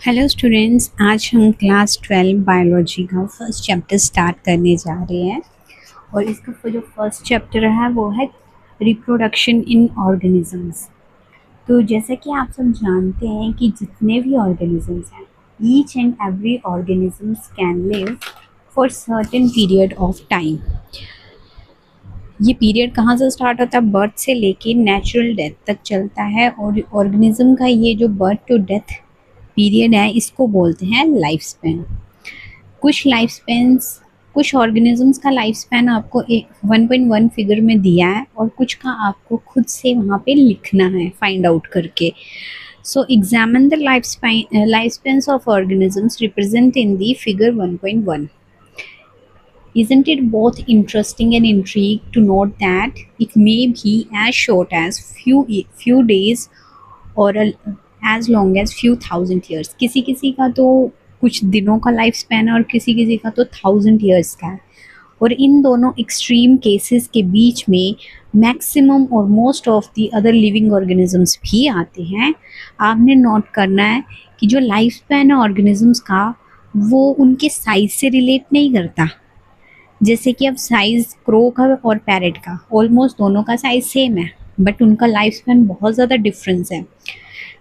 Hello students, आज हम class 12 biology का फर्स्ट चैप्टर स्टार्ट करने जा रहे हैं। और इसका जो फर्स्ट चैप्टर है वो है रिप्रोडक्शन इन ऑर्गेनिजम्स। तो जैसा कि आप सब जानते हैं कि जितने भी ऑर्गेनिजम्स हैं, each and every organisms can live for certain period of time. ये पीरियड कहाँ से स्टार्ट होता है? बर्थ से लेके नेचुरल डेथ तक चलता है। और ऑर्गेनिज्म का ये जो बर्थ टू डेथ पीरियड है, इसको बोलते हैं लाइफ स्पैन। कुछ ऑर्गेनिजम्स का लाइफ स्पैन आपको 1.1 फिगर में दिया है और कुछ का आपको खुद से वहाँ पे लिखना है फाइंड आउट करके। So examine the life spans of organisms represent in the figure 1.1. Isn't it both interesting and intriguing to note that it may be as short as few days or as long as few thousand years? किसी किसी का तो कुछ दिनों का life span है और किसी किसी का तो 1000 ईयर्स का है। और इन दोनों एक्सट्रीम केसेस के बीच में मैक्सिमम और most of the other living organisms भी आते हैं। आपने नोट करना है कि जो लाइफ स्पैन है ऑर्गेनिजम्स का, वो उनके साइज से रिलेट नहीं करता। जैसे कि अब साइज़ क्रो का और पैरेट का ऑलमोस्ट दोनों का साइज़ सेम है, बट उनका लाइफ स्पैन बहुत ज़्यादा डिफरेंस है।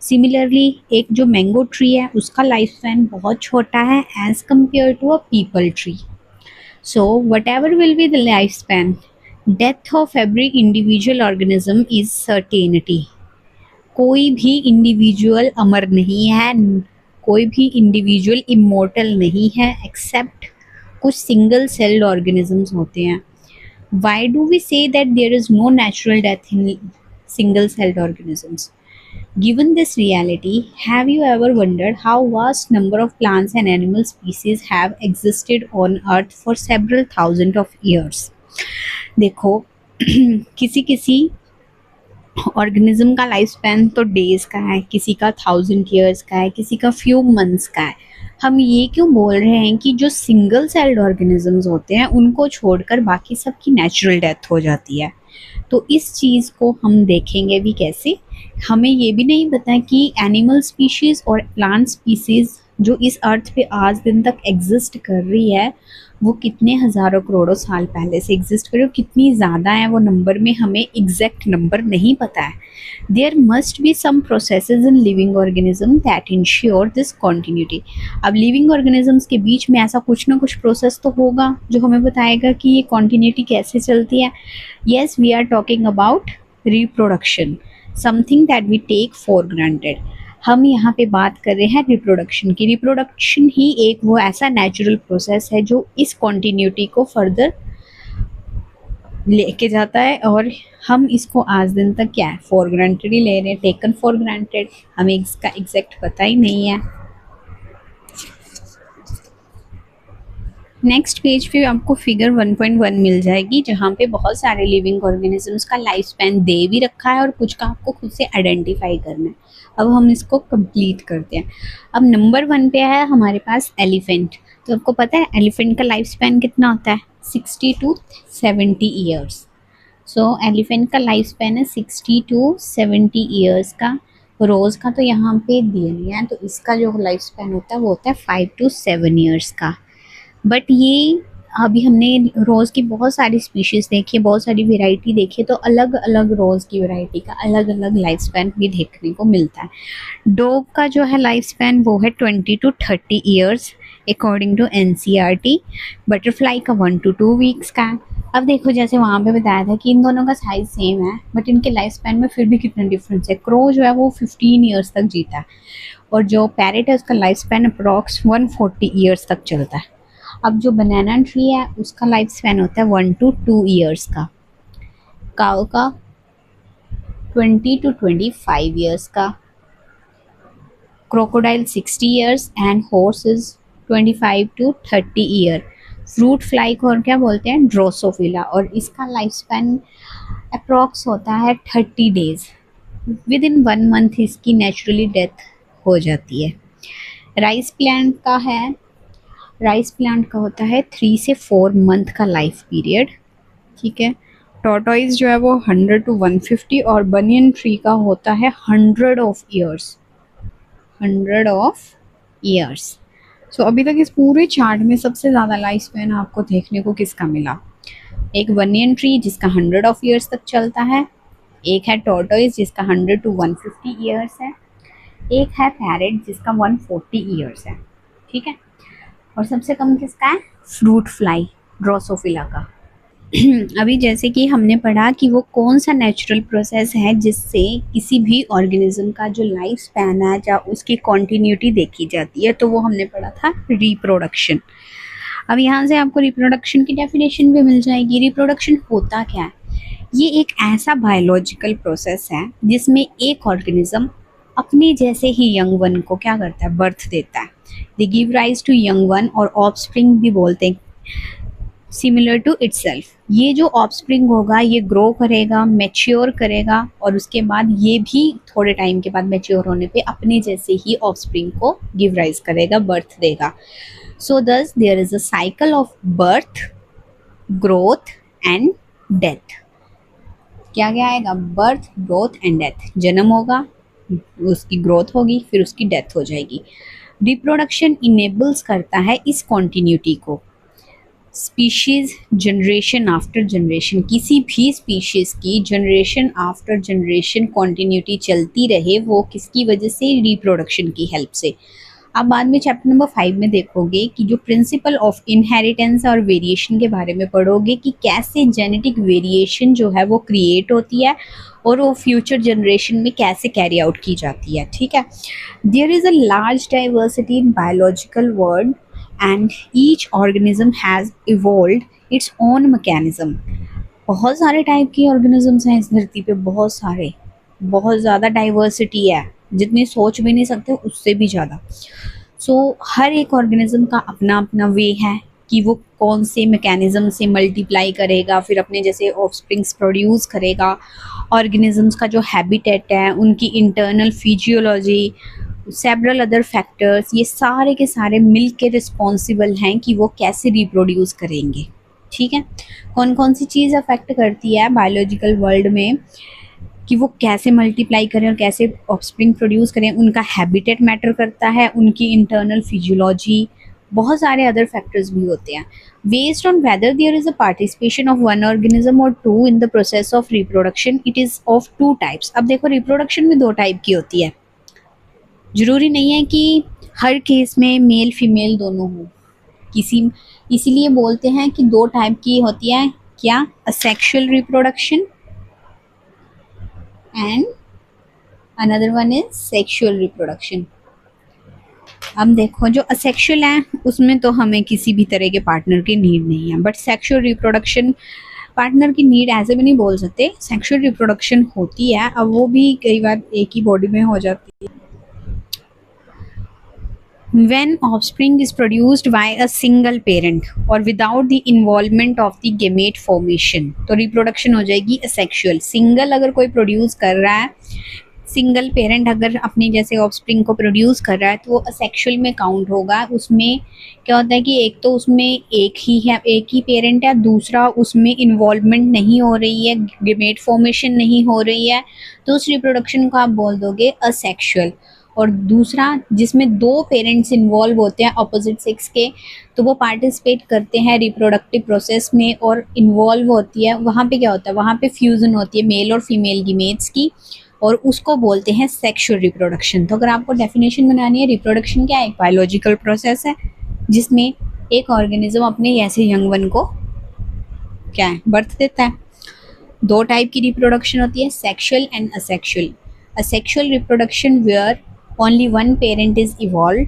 सिमिलरली एक जो मैंगो ट्री है, उसका लाइफ स्पैन बहुत छोटा है as compare to a peepal tree. So what ever will be the life span, death of every individual organism is certainty. कोई भी इंडिविजुअल अमर नहीं है, कोई भी इंडिविजुअल इमोर्टल नहीं है, एक्सेप्ट कुछ सिंगल सेल्ड ऑर्गेनिजम्स होते हैं। Why do we say that there is no natural death in single celled organisms? Given this reality, have you ever wondered how vast number of plants and animal species have existed on Earth for several thousand of years? देखो किसी किसी organism का life span तो days का है, किसी का 1000 years का है, किसी का फ्यू मंथ्स का है। हम ये क्यों बोल रहे हैं कि जो सिंगल सेल्ड ऑर्गेनिजम्स होते हैं उनको छोड़कर बाकी सब की नेचुरल डेथ हो जाती है। तो इस चीज़ को हम देखेंगे भी कैसे। हमें ये भी नहीं पता कि एनिमल स्पीशीज़ और प्लांट स्पीशीज़ जो इस अर्थ पे आज दिन तक एग्जिस्ट कर रही है, वो कितने हज़ारों करोड़ों साल पहले से एग्जिस्ट कर रही है। कितनी ज़्यादा है वो नंबर में हमें एग्जैक्ट नंबर नहीं पता है। There must be some processes in living organism that ensure this continuity. अब लिविंग ऑर्गेनिजम्स के बीच में ऐसा कुछ ना कुछ प्रोसेस तो होगा जो हमें बताएगा कि ये कॉन्टिन्यूटी कैसे चलती है। Yes, we are talking about reproduction, something that we take for granted. हम यहाँ पे बात कर रहे हैं रिप्रोडक्शन की। रिप्रोडक्शन ही एक वो ऐसा नेचुरल प्रोसेस है जो इस कॉन्टिन्यूटी को फर्दर लेके जाता है, और हम इसको आज दिन तक क्या है, फॉर ग्रांटेड ही ले रहे हैं, टेकन फॉर ग्रांटेड। हमें इसका एग्जैक्ट पता ही नहीं है। नेक्स्ट पेज पे आपको फिगर 1.1 मिल जाएगी, जहाँ पे बहुत सारे लिविंग ऑर्गेनिजम्स का लाइफ स्पैन दे भी रखा है और कुछ का आपको खुद से आइडेंटिफाई करना है। अब हम इसको कंप्लीट करते हैं। अब नंबर 1 पे है हमारे पास एलिफेंट। तो आपको पता है एलिफेंट का लाइफ स्पैन कितना होता है? 60 to 70 ईयर्स। सो एलिफेंट का लाइफ स्पैन है 60 to 70 ईयर्स का। रोज़ का तो यहाँ पे दिया नहीं है, तो इसका जो लाइफ स्पैन होता है वो होता है 5 to 7 ईयर्स का। बट ये अभी हमने रोज़ की बहुत सारी स्पीशीज़ देखी है, बहुत सारी वेराइटी देखी है, तो अलग अलग रोज़ की वेराइटी का अलग अलग लाइफ स्पैन भी देखने को मिलता है। डॉग का जो है लाइफ स्पैन वो है 20 to 30 years according to NCERT। Butterfly का 1 to 2 वीक्स का है। अब देखो जैसे वहाँ पे बताया था कि इन दोनों का साइज सेम है, बट इनके लाइफ स्पैन में फिर भी कितना डिफरेंस है। क्रो जो है वो 15 ईयर्स तक जीता है, और जो पैरेट है उसका लाइफ स्पैन अप्रॉक्स 140 ईयर्स तक चलता है। अब जो बनाना ट्री है उसका लाइफ स्पैन होता है 1 to 2 ईयर्स का। काऊ का 20 to 25 ईयर्स का। Crocodile 60 years and horse is 25 to 30 year. Fruit fly को और क्या बोलते हैं? ड्रोसोफिला, और इसका लाइफ स्पैन अप्रॉक्स होता है 30 डेज। विद इन 1 मंथ इसकी नेचुरली डेथ हो जाती है। राइस प्लांट का है, राइस प्लांट का होता है 3 से 4 मंथ का लाइफ पीरियड, ठीक है। टॉर्टोइज जो है वो 100 to 150, और बनियन ट्री का होता है 100 of ईयर्स, 100 of ईयर्स। सो अभी तक इस पूरे चार्ट में सबसे ज़्यादा लाइफ स्पैन आपको देखने को किसका मिला? एक बनियन ट्री जिसका 100 ऑफ ईयर्स तक चलता है, एक है टॉर्टोइस जिसका 100 to 150 ईयर्स है, एक है पैरेट जिसका 140 ईयर्स है, ठीक है। और सबसे कम किसका है? फ्रूट फ्लाई, ड्रोसोफिला का। अभी जैसे कि हमने पढ़ा कि वो कौन सा नेचुरल प्रोसेस है जिससे किसी भी ऑर्गेनिज्म का जो लाइफ स्पैन है या उसकी कॉन्टिन्यूटी देखी जाती है, तो वो हमने पढ़ा था रिप्रोडक्शन। अब यहाँ से आपको रिप्रोडक्शन की डेफिनेशन भी मिल जाएगी। रिप्रोडक्शन होता क्या है? ये एक ऐसा बायोलॉजिकल प्रोसेस है जिसमें एक ऑर्गेनिज्म अपने जैसे ही यंग वन को क्या करता है? बर्थ देता है। They give rise to young one, और ऑफस्प्रिंग भी बोलते हैं, सिमिलर टू इटसेल्फ। ये जो ऑफस्प्रिंग होगा ये ग्रो करेगा, मैच्योर करेगा, और उसके बाद ये भी थोड़े टाइम के बाद मैच्योर होने पे अपने जैसे ही ऑफस्प्रिंग को गिव राइज करेगा, बर्थ देगा। So thus there is a cycle of birth, growth and death. क्या क्या आएगा? Birth, growth and death. जन्म होगा, उसकी ग्रोथ होगी, फिर उसकी डेथ हो जाएगी। रिप्रोडक्शन इनेबल्स करता है इस कॉन्टिन्यूटी को। स्पीशीज जनरेशन आफ्टर जनरेशन, किसी भी स्पीशीज की जनरेशन आफ्टर जनरेशन कॉन्टिन्यूटी चलती रहे, वो किसकी वजह से? रिप्रोडक्शन की हेल्प से। आप बाद में चैप्टर नंबर 5 में देखोगे कि जो प्रिंसिपल ऑफ इनहेरिटेंस और वेरिएशन के बारे में पढ़ोगे कि कैसे जेनेटिक वेरिएशन जो है वो क्रिएट होती है और वो फ्यूचर जनरेशन में कैसे कैरी आउट की जाती है, ठीक है। There is a large diversity in biological world and each organism has evolved its own mechanism. बहुत सारे टाइप के ऑर्गेनिजम्स हैं इस धरती पे, बहुत सारे, बहुत ज़्यादा डाइवर्सिटी है, जितनी सोच भी नहीं सकते उससे भी ज़्यादा। सो हर एक ऑर्गेनिज्म का अपना अपना वे है कि वो कौन से मैकेनिज्म से मल्टीप्लाई करेगा, फिर अपने जैसे ऑफस्प्रिंग्स प्रोड्यूस करेगा। ऑर्गेनिजम्स का जो हैबिटेट है, उनकी internal physiology, several other factors, ये सारे के सारे मिल के रिस्पॉन्सिबल हैं कि वो कैसे रिप्रोड्यूस करेंगे, ठीक है। कौन कौन सी चीज़ अफेक्ट करती है बायोलॉजिकल वर्ल्ड में कि वो कैसे मल्टीप्लाई करें और कैसे ऑफस्प्रिंग प्रोड्यूस करें? उनका हैबिटेट मैटर करता है, उनकी इंटरनल फिजियोलॉजी, बहुत सारे अदर फैक्टर्स भी होते हैं। Based on whether there is a participation of one organism और two in the process of reproduction, it is of two types. अब देखो, रिप्रोडक्शन में 2 टाइप की होती है। जरूरी नहीं है कि हर केस में मेल फीमेल दोनों हो, किसी, इसीलिए बोलते हैं कि 2 टाइप की होती है। क्या? Asexual reproduction and another one is sexual reproduction. अब देखो, जो असेक्सुअल है उसमें तो हमें किसी भी तरह के पार्टनर की नीड नहीं है, बट सेक्सुअल रिप्रोडक्शन पार्टनर की नीड ऐसे भी नहीं बोल सकते, सेक्सुअल रिप्रोडक्शन होती है। अब वो भी कई बार एक ही बॉडी में हो जाती है। When offspring is produced by a single parent or without the involvement of the gamete formation, तो रिप्रोडक्शन हो जाएगी असेक्सुअल। सिंगल अगर कोई प्रोड्यूस कर रहा है, सिंगल पेरेंट अगर अपनी जैसे ऑफस्प्रिंग को प्रोड्यूस कर रहा है, तो वो असेक्सुअल में काउंट होगा। उसमें क्या होता है कि एक तो उसमें एक ही है, एक ही पेरेंट है, दूसरा उसमें इन्वॉल्वमेंट नहीं हो रही है, गेमेट फॉर्मेशन नहीं हो रही है, तो उस रिप्रोडक्शन को आप बोल दोगे असेक्सुअल। और दूसरा जिसमें 2 पेरेंट्स इन्वॉल्व होते हैं अपोजिट सेक्स के, तो वो पार्टिसिपेट करते हैं रिप्रोडक्टिव प्रोसेस में और इन्वॉल्व होती है, वहाँ पे क्या होता है? वहाँ पे फ्यूज़न होती है मेल और फीमेल गीमेट्स की, और उसको बोलते हैं सेक्सुअल रिप्रोडक्शन। तो अगर आपको डेफिनेशन बनानी है, रिप्रोडक्शन क्या है? एक बायोलॉजिकल प्रोसेस है जिसमें एक ऑर्गेनिज्म अपने ऐसे यंग वन को क्या है? बर्थ देता है। 2 टाइप की रिप्रोडक्शन होती है, sexual and asexual. Asexual reproduction where only one parent is involve,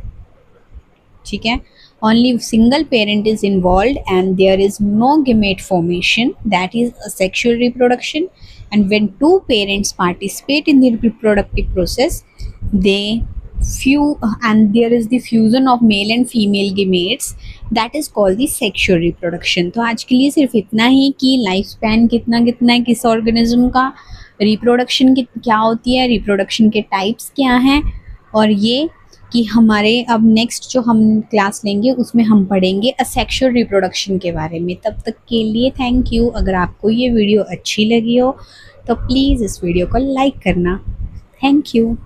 ठीक है, only single parent is involved and there is no gamete formation, that is asexual reproduction. And when 2 parents participate in the reproductive process, they and there is the fusion of male and female gametes, that is called the sexual reproduction. तो आज के लिए सिर्फ इतना ही कि life span कितना कितना है किस ऑर्गेनिज्म का, रिप्रोडक्शन क्या होती है, रिप्रोडक्शन के टाइप्स क्या हैं, और ये कि हमारे अब नेक्स्ट जो हम क्लास लेंगे उसमें हम पढ़ेंगे असेक्सुअल रिप्रोडक्शन के बारे में। तब तक के लिए थैंक यू। अगर आपको ये वीडियो अच्छी लगी हो तो प्लीज़ इस वीडियो को लाइक करना। Thank you.